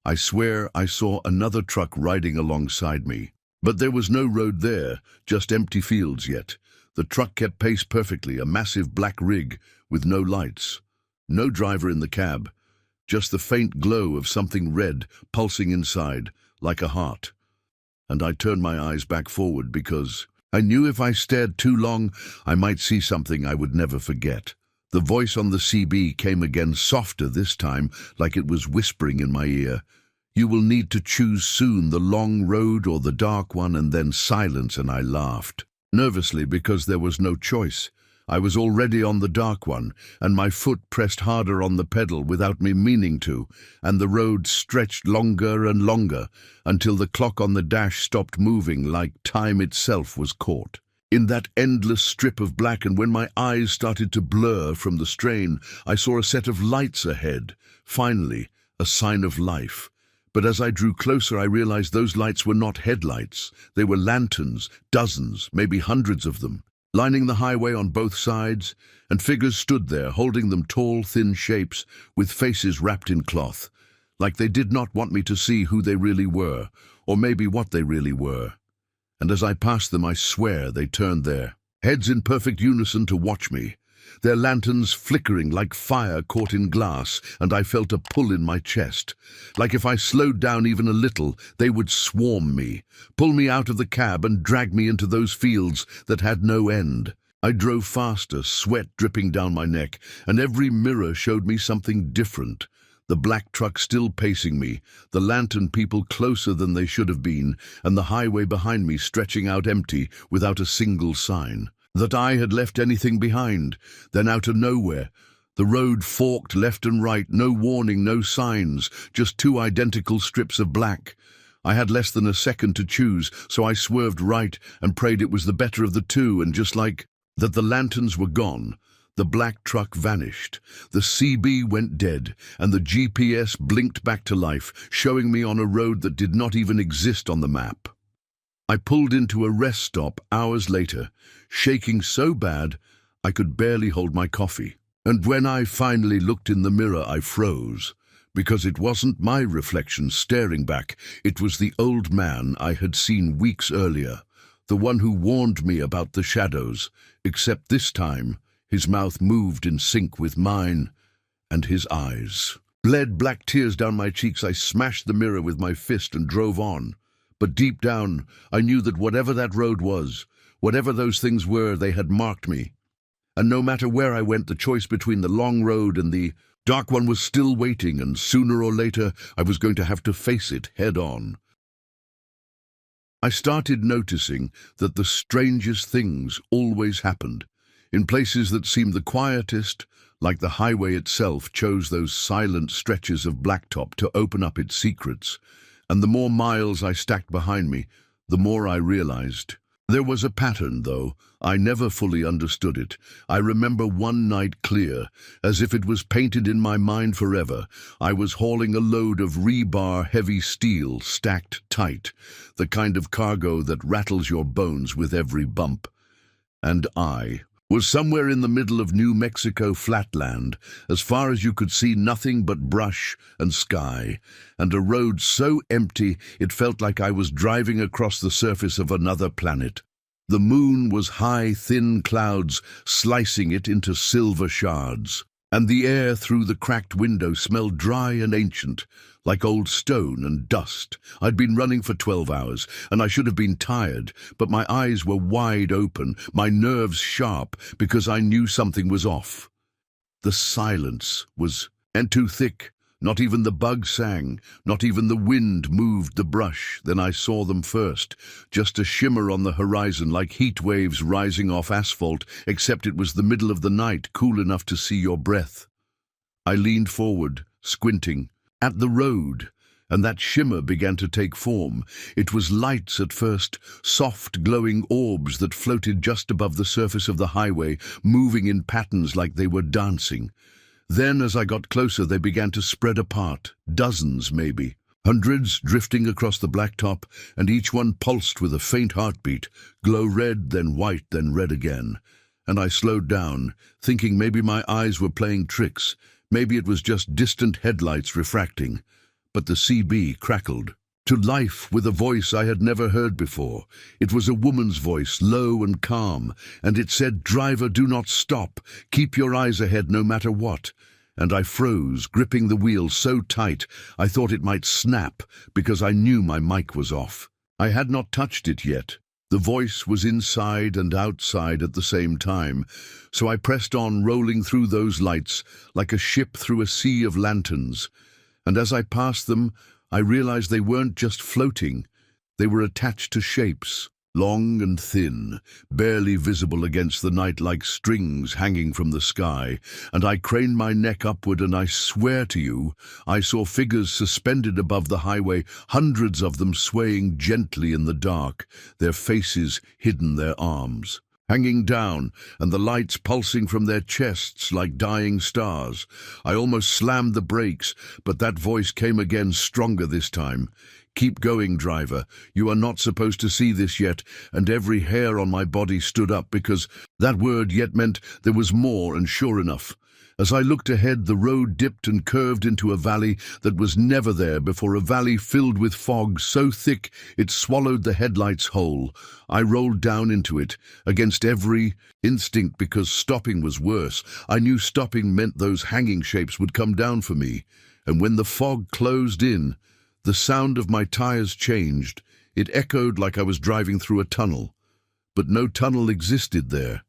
A: I swear I saw another truck riding alongside me. But there was no road there, just empty fields yet. The truck kept pace perfectly, a massive black rig with no lights. No driver in the cab, just the faint glow of something red pulsing inside, like a heart. And I turned my eyes back forward because I knew if I stared too long, I might see something I would never forget. The voice on the CB came again, softer this time, like it was whispering in my ear. You will need to choose soon, the long road or the dark one, and then silence. And I laughed, nervously, because there was no choice. I was already on the dark one, and my foot pressed harder on the pedal without me meaning to, and the road stretched longer and longer until the clock on the dash stopped moving like time itself was caught in that endless strip of black. And when my eyes started to blur from the strain, I saw a set of lights ahead, finally, a sign of life. But as I drew closer, I realized those lights were not headlights. They were lanterns, dozens, maybe hundreds of them, lining the highway on both sides, and figures stood there, holding them, tall, thin shapes with faces wrapped in cloth, like they did not want me to see who they really were, or maybe what they really were. And as I passed them, I swear they turned their heads in perfect unison to watch me, their lanterns flickering like fire caught in glass, and I felt a pull in my chest. Like if I slowed down even a little, they would swarm me, pull me out of the cab and drag me into those fields that had no end. I drove faster, sweat dripping down my neck, and every mirror showed me something different. The black truck still pacing me, the lantern people closer than they should have been, and the highway behind me stretching out empty without a single sign that I had left anything behind. Then out of nowhere, the road forked left and right, no warning, no signs, just two identical strips of black. I had less than a second to choose, so I swerved right and prayed it was the better of the two, and just like that, the lanterns were gone. The black truck vanished, the CB went dead, and the GPS blinked back to life, showing me on a road that did not even exist on the map. I pulled into a rest stop hours later, shaking so bad I could barely hold my coffee. And when I finally looked in the mirror, I froze, because it wasn't my reflection staring back. It was the old man I had seen weeks earlier, the one who warned me about the shadows, except this time his mouth moved in sync with mine, and his eyes bled black tears down my cheeks. I smashed the mirror with my fist and drove on. But deep down, I knew that whatever that road was, whatever those things were, they had marked me. And no matter where I went, the choice between the long road and the dark one was still waiting, and sooner or later I was going to have to face it head on. I started noticing that the strangest things always happened. In places that seemed the quietest, like the highway itself chose those silent stretches of blacktop to open up its secrets. And the more miles I stacked behind me, the more I realized. There was a pattern, though. I never fully understood it. I remember one night clear, as if it was painted in my mind forever. I was hauling a load of rebar heavy steel stacked tight, the kind of cargo that rattles your bones with every bump. And I was somewhere in the middle of New Mexico flatland. As far as you could see, nothing but brush and sky, and a road so empty it felt like I was driving across the surface of another planet. The moon was high, thin clouds slicing it into silver shards, and the air through the cracked window smelled dry and ancient, like old stone and dust. I'd been running for 12 hours, and I should have been tired, but my eyes were wide open, my nerves sharp, because I knew something was off. The silence was too thick. Not even the bugs sang, not even the wind moved the brush. Then I saw them first, just a shimmer on the horizon like heat waves rising off asphalt, except it was the middle of the night, cool enough to see your breath. I leaned forward, squinting, at the road, And that shimmer began to take form. It was lights at first, soft glowing orbs that floated just above the surface of the highway, moving in patterns like they were dancing. Then, as I got closer, they began to spread apart, dozens maybe. Hundreds drifting across the blacktop, and each one pulsed with a faint heartbeat, glow red, then white, then red again. And I slowed down, thinking maybe my eyes were playing tricks, maybe it was just distant headlights refracting. But the CB crackled to life with a voice I had never heard before. It was a woman's voice, low and calm, and it said, "Driver, do not stop. Keep your eyes ahead no matter what." And I froze, gripping the wheel so tight I thought it might snap because I knew my mic was off. I had not touched it yet. The voice was inside and outside at the same time, so I pressed on, rolling through those lights like a ship through a sea of lanterns. And as I passed them, I realized they weren't just floating. They were attached to shapes, long and thin, barely visible against the night like strings hanging from the sky. And I craned my neck upward, and I swear to you, I saw figures suspended above the highway, hundreds of them swaying gently in the dark, their faces hidden their arms, hanging down, and the lights pulsing from their chests like dying stars. I almost slammed the brakes, but that voice came again, stronger this time. "Keep going, driver. You are not supposed to see this yet," and every hair on my body stood up because that word yet meant there was more, and sure enough. As I looked ahead, the road dipped and curved into a valley that was never there before, a valley filled with fog so thick it swallowed the headlights whole. I rolled down into it, against every instinct, because stopping was worse. I knew stopping meant those hanging shapes would come down for me. And when the fog closed in, the sound of my tires changed. It echoed like I was driving through a tunnel. But no tunnel existed there.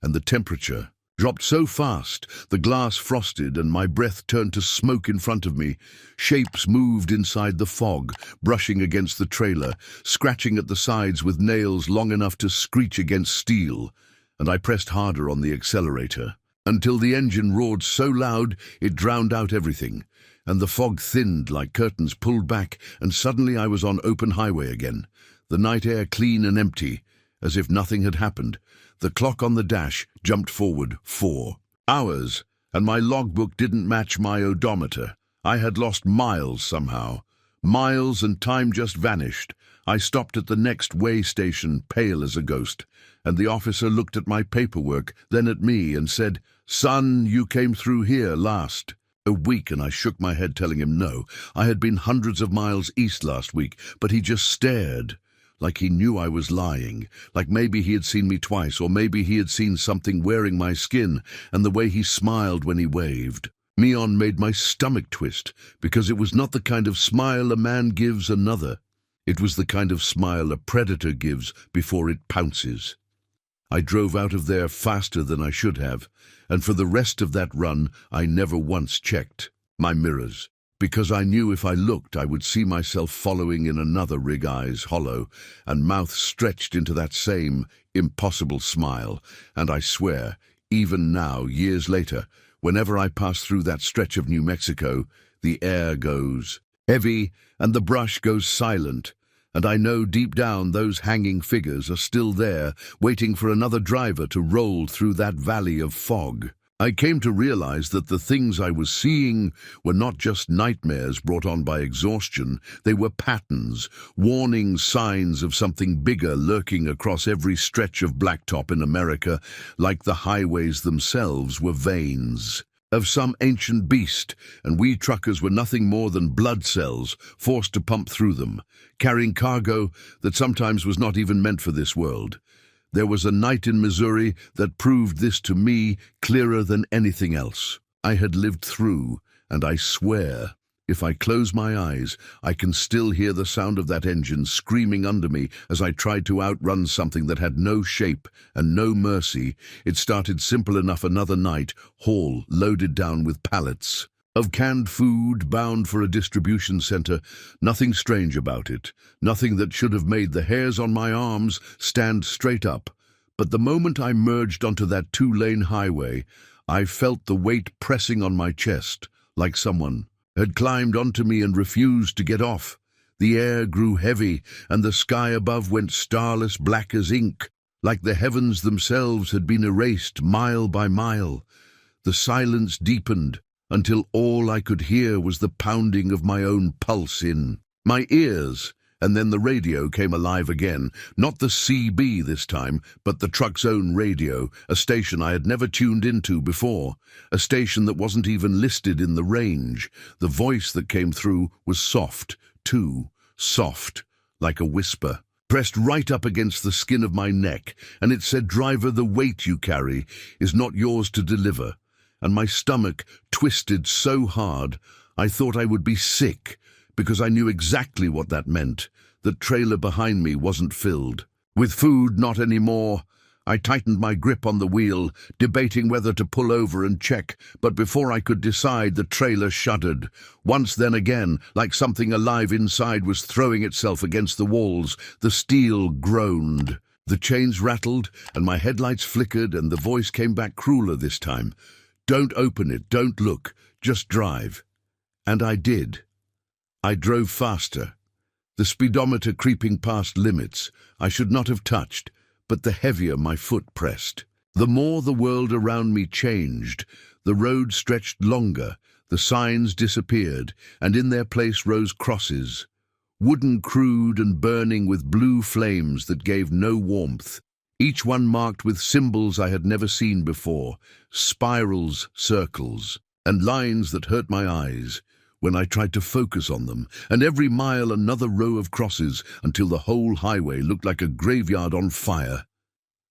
A: And the temperature dropped so fast, the glass frosted, and my breath turned to smoke in front of me. Shapes moved inside the fog, brushing against the trailer, scratching at the sides with nails long enough to screech against steel. And I pressed harder on the accelerator, until the engine roared so loud it drowned out everything. And the fog thinned like curtains pulled back, and suddenly I was on open highway again. The night air clean and empty, as if nothing had happened. The clock on the dash jumped forward 4 hours, and my logbook didn't match my odometer. I had lost miles somehow. Miles, and time just vanished. I stopped at the next way station, pale as a ghost, and the officer looked at my paperwork, then at me, and said, "Son, you came through here last a week," and I shook my head, telling him no. I had been hundreds of miles east last week, but he just stared, like he knew I was lying, like maybe he had seen me twice, or maybe he had seen something wearing my skin, and the way he smiled when he waved. Neon made my stomach twist, because it was not the kind of smile a man gives another. It was the kind of smile a predator gives before it pounces. I drove out of there faster than I should have, and for the rest of that run I never once checked my mirrors, because I knew if I looked I would see myself following in another rig, eyes hollow and mouth stretched into that same impossible smile. And I swear, even now, years later, whenever I pass through that stretch of New Mexico, the air goes heavy and the brush goes silent, and I know deep down those hanging figures are still there, waiting for another driver to roll through that valley of fog. I came to realize that the things I was seeing were not just nightmares brought on by exhaustion. They were patterns, warning signs of something bigger lurking across every stretch of blacktop in America, like the highways themselves were veins of some ancient beast, and we truckers were nothing more than blood cells forced to pump through them, carrying cargo that sometimes was not even meant for this world. There was a night in Missouri that proved this to me clearer than anything else I had lived through, and I swear, if I close my eyes, I can still hear the sound of that engine screaming under me as I tried to outrun something that had no shape and no mercy. It started simple enough: another night, haul loaded down with pallets of canned food bound for a distribution center. Nothing strange about it, nothing that should have made the hairs on my arms stand straight up. But the moment I merged onto that 2-lane highway, I felt the weight pressing on my chest, like someone had climbed onto me and refused to get off. The air grew heavy, and the sky above went starless black as ink, like the heavens themselves had been erased mile by mile. The silence deepened, until all I could hear was the pounding of my own pulse in my ears. And then the radio came alive again, not the CB this time, but the truck's own radio, a station I had never tuned into before, a station that wasn't even listed in the range. The voice that came through was soft, too soft, like a whisper, pressed right up against the skin of my neck, and it said, "Driver, the weight you carry is not yours to deliver." And my stomach twisted so hard I thought I would be sick, because I knew exactly what that meant. The trailer behind me wasn't filled with food, not anymore. I tightened my grip on the wheel, debating whether to pull over and check, but before I could decide, the trailer shuddered. Once, then again, like something alive inside was throwing itself against the walls. The steel groaned. The chains rattled, and my headlights flickered, and the voice came back crueler this time. "Don't open it, don't look, just drive." And I did. I drove faster, the speedometer creeping past limits I should not have touched, but the heavier my foot pressed. The more the world around me changed. The road stretched longer, the signs disappeared, and in their place rose crosses, wooden, crude and burning with blue flames that gave no warmth, each one marked with symbols I had never seen before, spirals, circles, and lines that hurt my eyes when I tried to focus on them, and every mile another row of crosses until the whole highway looked like a graveyard on fire.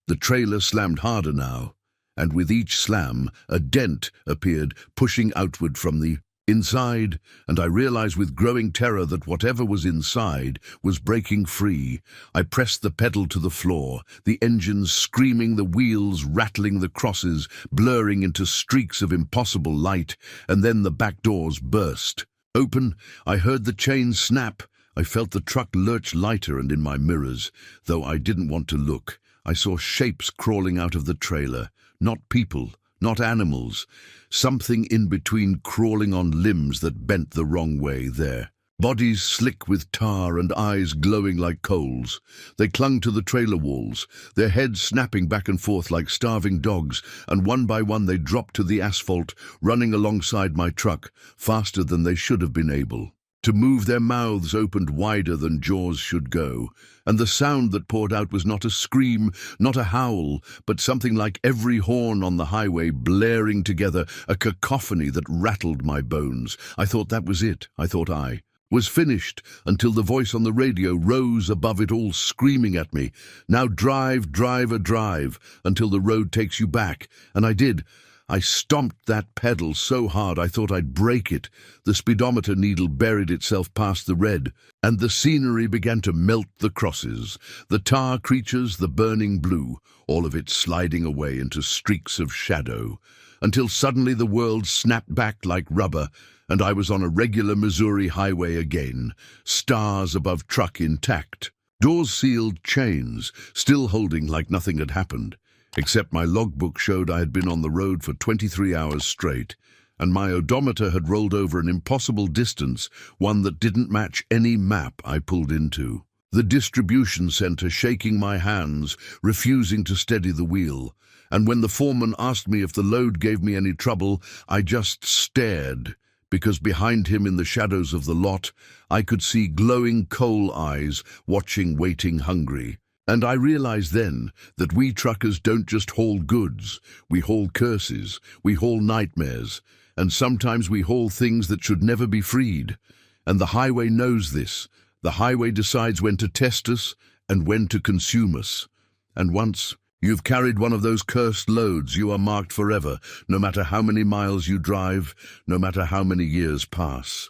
A: The trailer slammed harder now, and with each slam, a dent appeared, pushing outward from the inside, and I realized with growing terror that whatever was inside was breaking free. I pressed the pedal to the floor, the engines screaming, the wheels rattling, the crosses blurring into streaks of impossible light, and then the back doors burst open. I heard the chains snap. I felt the truck lurch lighter, and in my mirrors, though I didn't want to look, I saw shapes crawling out of the trailer, not people, not animals, something in between, crawling on limbs that bent the wrong way there. Bodies slick with tar and eyes glowing like coals. They clung to the trailer walls, their heads snapping back and forth like starving dogs, and one by one they dropped to the asphalt, running alongside my truck, faster than they should have been able to move. Their mouths opened wider than jaws should go, and the sound that poured out was not a scream, not a howl, but something like every horn on the highway blaring together, a cacophony that rattled my bones. I thought that was it. I thought I was finished, until the voice on the radio rose above it all, screaming at me, "Now drive, driver, drive, until the road takes you back." And I did. I stomped that pedal so hard I thought I'd break it. The speedometer needle buried itself past the red, and the scenery began to melt. The crosses, the tar creatures, the burning blue, all of it sliding away into streaks of shadow, until suddenly the world snapped back like rubber, and I was on a regular Missouri highway again, stars above truck intact, doors sealed, chains still holding like nothing had happened. Except my logbook showed I had been on the road for 23 hours straight, and my odometer had rolled over an impossible distance, one that didn't match any map I pulled into. The distribution center shaking my hands, refusing to steady the wheel, and when the foreman asked me if the load gave me any trouble, I just stared, because behind him in the shadows of the lot, I could see glowing coal eyes, watching, waiting, hungry. And I realized then that we truckers don't just haul goods, we haul curses, we haul nightmares, and sometimes we haul things that should never be freed. And the highway knows this. The highway decides when to test us and when to consume us. And once you've carried one of those cursed loads, you are marked forever, no matter how many miles you drive, no matter how many years pass.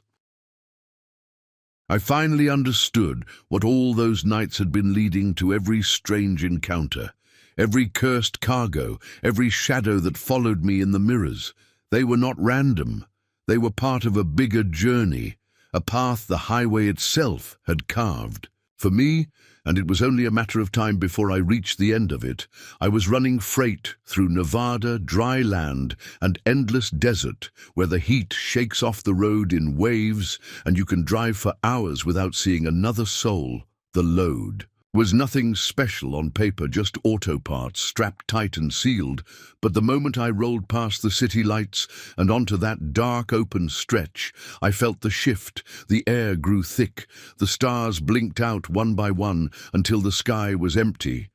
A: I finally understood what all those nights had been leading to, every strange encounter, every cursed cargo, every shadow that followed me in the mirrors. They were not random. They were part of a bigger journey, a path the highway itself had carved. For me, and it was only a matter of time before I reached the end of it. I was running freight through Nevada, dry land, and endless desert, where the heat shakes off the road in waves, and you can drive for hours without seeing another soul. The load was nothing special on paper, just auto parts strapped tight and sealed, but the moment I rolled past the city lights and onto that dark open stretch, I felt the shift. The air grew thick, the stars blinked out one by one until the sky was empty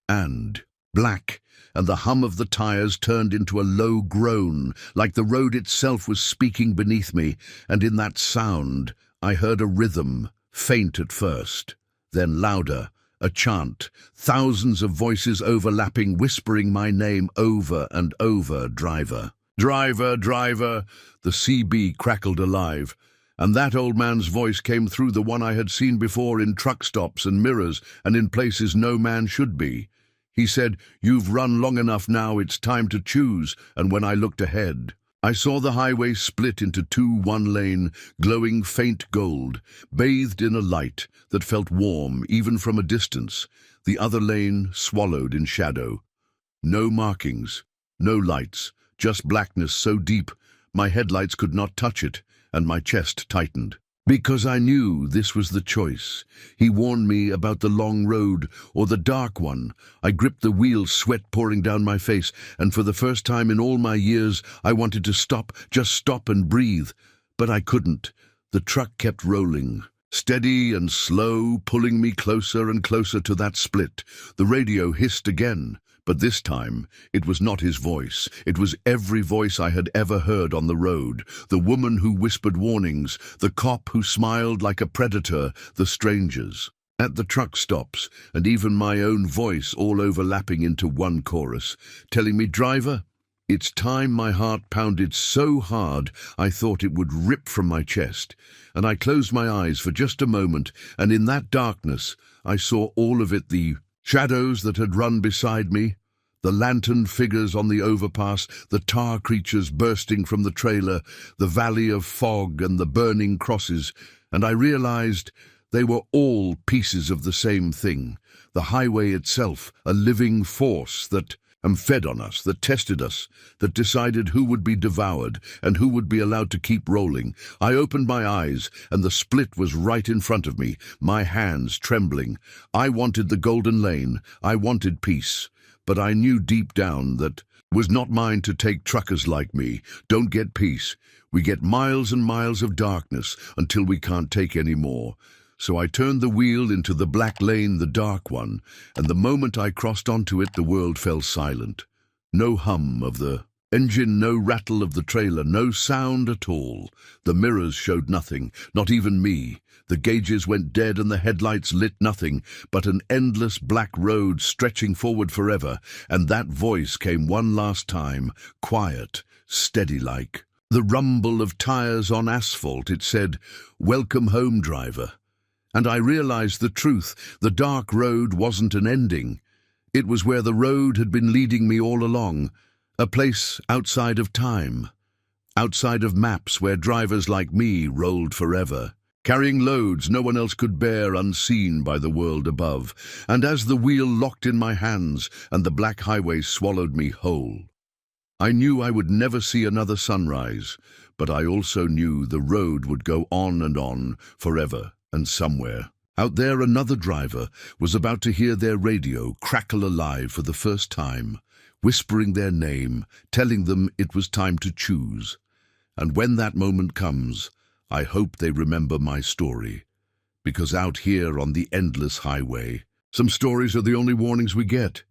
A: and black, and the hum of the tires turned into a low groan, like the road itself was speaking beneath me, and in that sound I heard a rhythm, faint at first, then louder. A chant, thousands of voices overlapping, whispering my name over and over. Driver, driver, driver. The CB crackled alive, and that old man's voice came through, the one I had seen before in truck stops and mirrors and in places no man should be. He said, "You've run long enough now, it's time to choose." And when I looked ahead, I saw the highway split into two, one lane, glowing faint gold, bathed in a light that felt warm even from a distance, the other lane swallowed in shadow. No markings, no lights, just blackness so deep my headlights could not touch it, and my chest tightened. Because I knew this was the choice. He warned me about the long road or the dark one. I gripped the wheel, sweat pouring down my face, and for the first time in all my years I wanted to stop, just stop and breathe. But I couldn't. The truck kept rolling, steady and slow, pulling me closer and closer to that split. The radio hissed again. But this time, it was not his voice. It was every voice I had ever heard on the road. The woman who whispered warnings, the cop who smiled like a predator, the strangers at the truck stops, and even my own voice all overlapping into one chorus, telling me, "Driver, it's time." My heart pounded so hard I thought it would rip from my chest, and I closed my eyes for just a moment, and in that darkness I saw all of it, the shadows that had run beside me, the lantern figures on the overpass, the tar creatures bursting from the trailer, the valley of fog and the burning crosses, and I realized they were all pieces of the same thing. The highway itself, a living force that fed on us, that tested us, that decided who would be devoured and who would be allowed to keep rolling. I opened my eyes, and the split was right in front of me, my hands trembling. I wanted the golden lane, I wanted peace, but I knew deep down that was not mine to take. Truckers like me don't get peace. We get miles and miles of darkness until we can't take any more. So I turned the wheel into the black lane, the dark one, and the moment I crossed onto it, the world fell silent. No hum of the engine, no rattle of the trailer, no sound at all. The mirrors showed nothing, not even me. The gauges went dead and the headlights lit nothing but an endless black road stretching forward forever, and that voice came one last time, quiet, steady like the rumble of tires on asphalt. It said, "Welcome home, driver." And I realized the truth. The dark road wasn't an ending. It was where the road had been leading me all along, a place outside of time, outside of maps, where drivers like me rolled forever, carrying loads no one else could bear, unseen by the world above. And as the wheel locked in my hands and the black highway swallowed me whole, I knew I would never see another sunrise, but I also knew the road would go on and on forever. And somewhere out there, another driver was about to hear their radio crackle alive for the first time, whispering their name, telling them it was time to choose. And when that moment comes, I hope they remember my story, because out here on the endless highway, some stories are the only warnings we get.